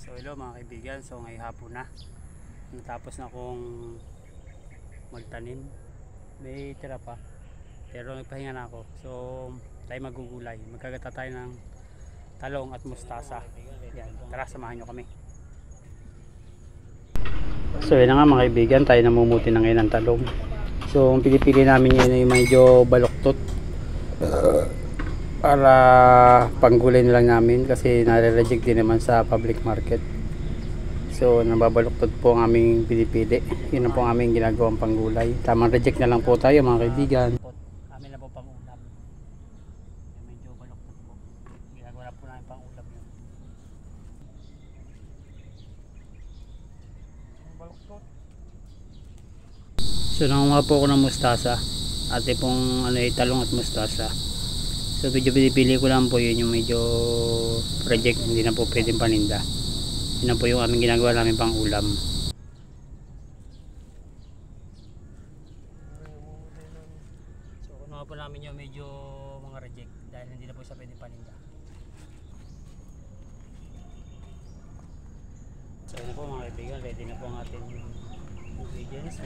So hello mga kaibigan, so ngayong hapon na natapos na akong magtanim, may tira pa pero nagpahinga na ako. So tayo magugulay, magkagata tayo ng talong at mustasa. Yan, tara samahan nyo kami. So yun na nga mga kaibigan, tayo namumuti na ngayon ng talong. So ang pinipili namin yun ay medyo baluktot para panggulay na lang namin kasi nare-reject din naman sa public market. So nababaluktot po ang aming pinipili. Yun na po ang aming ginagawang panggulay. Tamang reject na lang po tayo mga kaibigan. Amin na po pang ulam. Medyo baluktot po. Ginagawa na po namin pang ulam yun. Baluktot. So nangunga po ako ng mustasa. Ate pong talong at mustasa. So medyo pinipili ko lang po yun yung medyo reject, hindi na po pwedeng paninda. Yun na po yung aming ginagawa namin pang ulam. So kuno po namin yung medyo mga reject dahil hindi na po siya pwedeng paninda. So yun na po mga kaibigan, ready na po ang ating ingredients.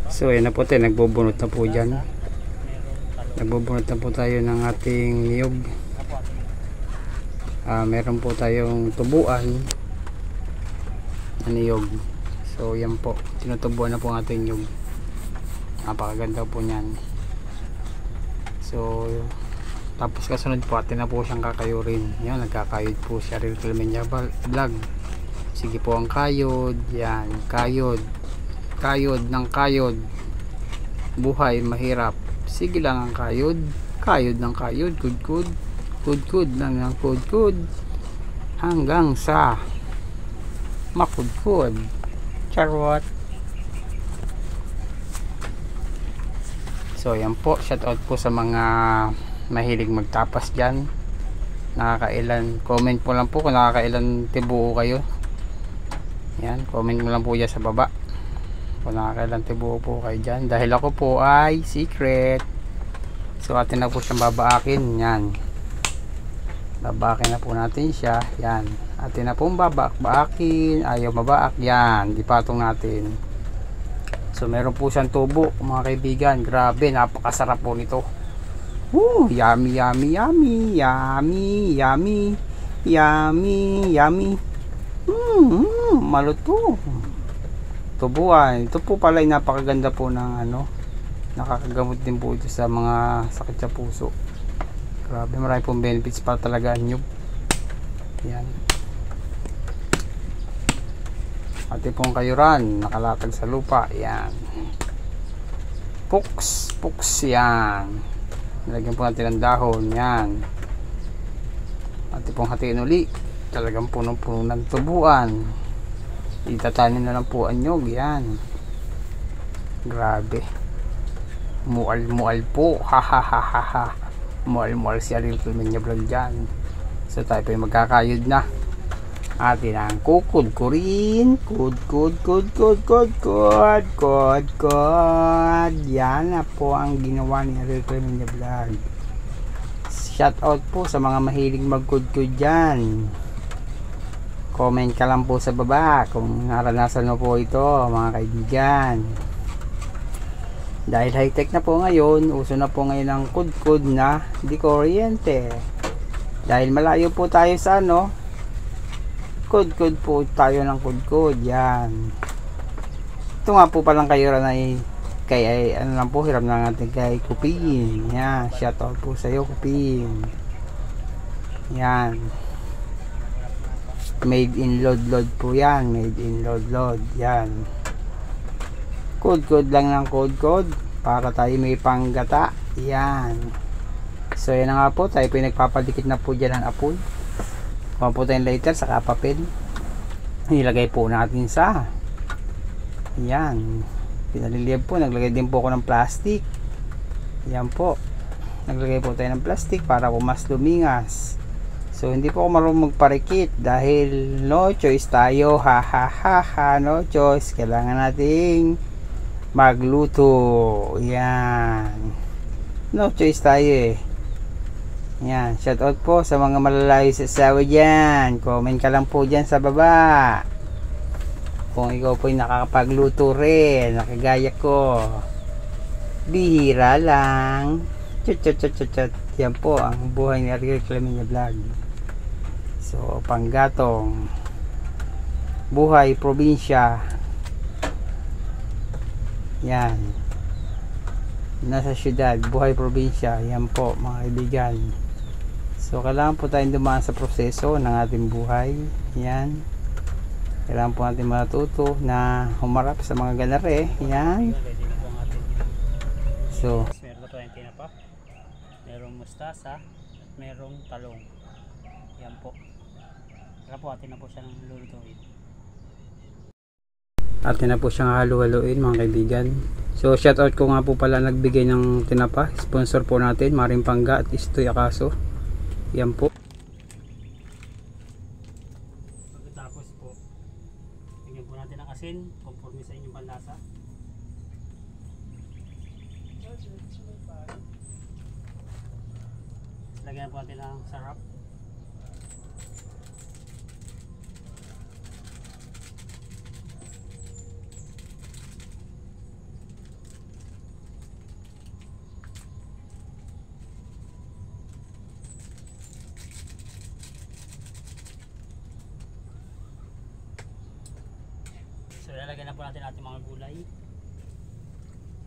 So yun na po tayo, nagbubunot na po dyan. Nagbubunot na po tayo ng ating niyog. Meron po tayong tubuan na niyog. So yan po, tinutubuan na po ang ating niyog. Napakaganda po niyan. So tapos kasunod po atin na po siyang kakayurin. Yan, nagkakayod po siya. Real Clemenya Vlog. Sige po ang kayod. Yan, kayod. Kayod ng kayod. Buhay mahirap. Sige lang ang kayod. Kayod ng kayod. Good. Good lang ang good. Hanggang sa makudkod. Charot. So yan po. Shout out po sa mga mahilig magtapas dyan. Nakakailan. Comment po lang po kung nakakailan tibuo kayo. Yan. Comment mo lang po dyan sa baba kung nakakailan tibuo po kayo dyan, dahil ako po ay secret. So atin na po siyang babaakin. Yan, babaakin na po natin siya. Yan, atin na pong babaakin. Ayaw mabaak, yan, dipatong natin. So meron po siyang tubo mga kaibigan. Grabe, napakasarap po nito. Yummy. Maluto. Tubuan. Ito po pala ay napakaganda po ng nakakagamot din po ito sa mga sakit sa puso. Grabe, marami pong benefits para talaga nyo. Yan. Ate pong kayuran, nakalatag sa lupa. Yan. Puks. Yan. Nalagyan po natin ng dahon. Yan. Ate pong hatiin uli. Talagang punong-puno ng tubuan. Itatanin na lang po ang nyog. Yan. Grabe. Mual po. Ha. Mual si Real Clemenya Vlog dyan. So tayo po yung magkakayod na. Atin ang kukudkurin. Good. Yan na po ang ginawa ni Real Clemenya Vlog. Shout out po sa mga mahilig magkudkud dyan. Comment ka lang po sa baba kung naranasan mo po ito mga kaibigan. Dahil high tech na po ngayon, uso na po ngayon ang kudkud na di kuryente. Dahil malayo po tayo sa kudkud po tayo ng kudkud. Yan. Ito nga po palang kayuran ay kay lang po, hiram na natin kay Kupin. Yan, shout out po sa iyo Kupin. Yan. Made in Lod po yan. Made in Lod. Yan. Kudkod lang ng kudkod para tayo may panggata. Yan. So yan na nga po. Tayo po yung nagpapadikit na po dyan ng apoy. Kuha po tayong lighter saka papel. Nilagay po natin sa yan. Pinaliliyab po. Naglagay din po ako ng plastic. Yan po. Naglagay po tayo ng plastic para po mas lumingas. So hindi po ako marunong magparikit dahil no choice tayo. No choice. Kailangan nating magluto. Yan. No choice tayo eh. Yan, shout out po sa mga malalayo sa asawa dyan. Comment ka lang po dyan sa baba kung ikaw po ay nakakapagluto rin, nakagaya ko. Bihira lang. Chut. Yan po ang buhay ni Ariel Clemeña Vlog. So, panggatong buhay probinsya. Yan. Nasa syudad, buhay probinsya. Yan po mga kaibigan. So, kailangan po tayong dumaan sa proseso ng ating buhay. Yan. Kailangan po natin matuto na humarap sa mga ganare. Yan. So, meron po tayong tinapa, merong mustasa, at merong talong. Yan po. Kaya po atin na po siya ng lulutuin. atin na po siyang halu-haluin mga kaibigan. So shoutout ko nga po pala nagbigay ng tinapa, sponsor po natin Maring Pangga at Istoy Akaso. Yan po. Pagkatapos po, bigyan po natin ng asin conforme sa inyong panlasa. Lagyan po natin ng sarap. So lalagyan na po natin ating mga gulay.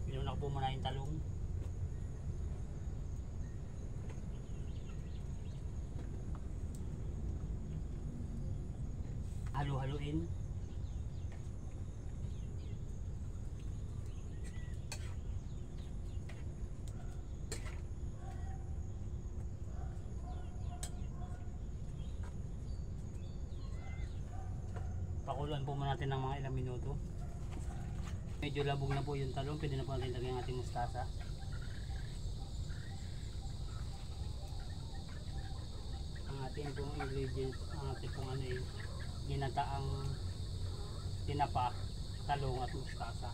Pinuna ko po muna yung talong. Halu-haluin. Pakuluan po muna natin ng mga ilang minuto. Medyo labog na po yung talong, pwede na po natin lagyan ang ating mustasa. Ang ating pong ingredients, ang ating pong ginataang tinapa, talong at mustasa.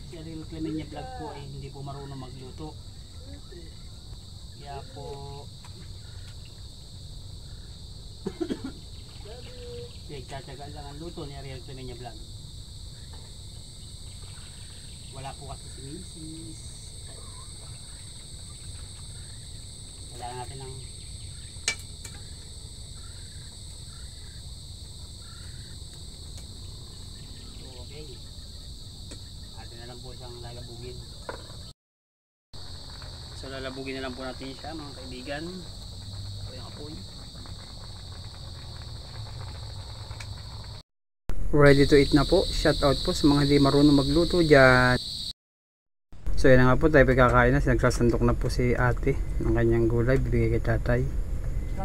Si Ariel Clemeña Vlog po ay hindi po marunong magluto. Kaya po nagtatagal lang ang luto ni Ariel Clemeña Vlog. Wala po kasi si Mrs. Kailangan natin ng okay. Atin na lang po siyang lalabugin. So lalabugin na lang po natin siya mga kaibigan. Ito yung apoy. Ready to eat na po. Shout out po sa mga hindi marunong magluto dyan. So yan na nga po tayo pagkakain na. Nagsasandok na po si ate ng kanyang gulay. Bibigay kay tatay.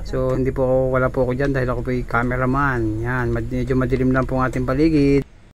So hindi po ako, wala po ako dyan dahil ako po yung cameraman. Yan, medyo madilim lang po ang ating paligid.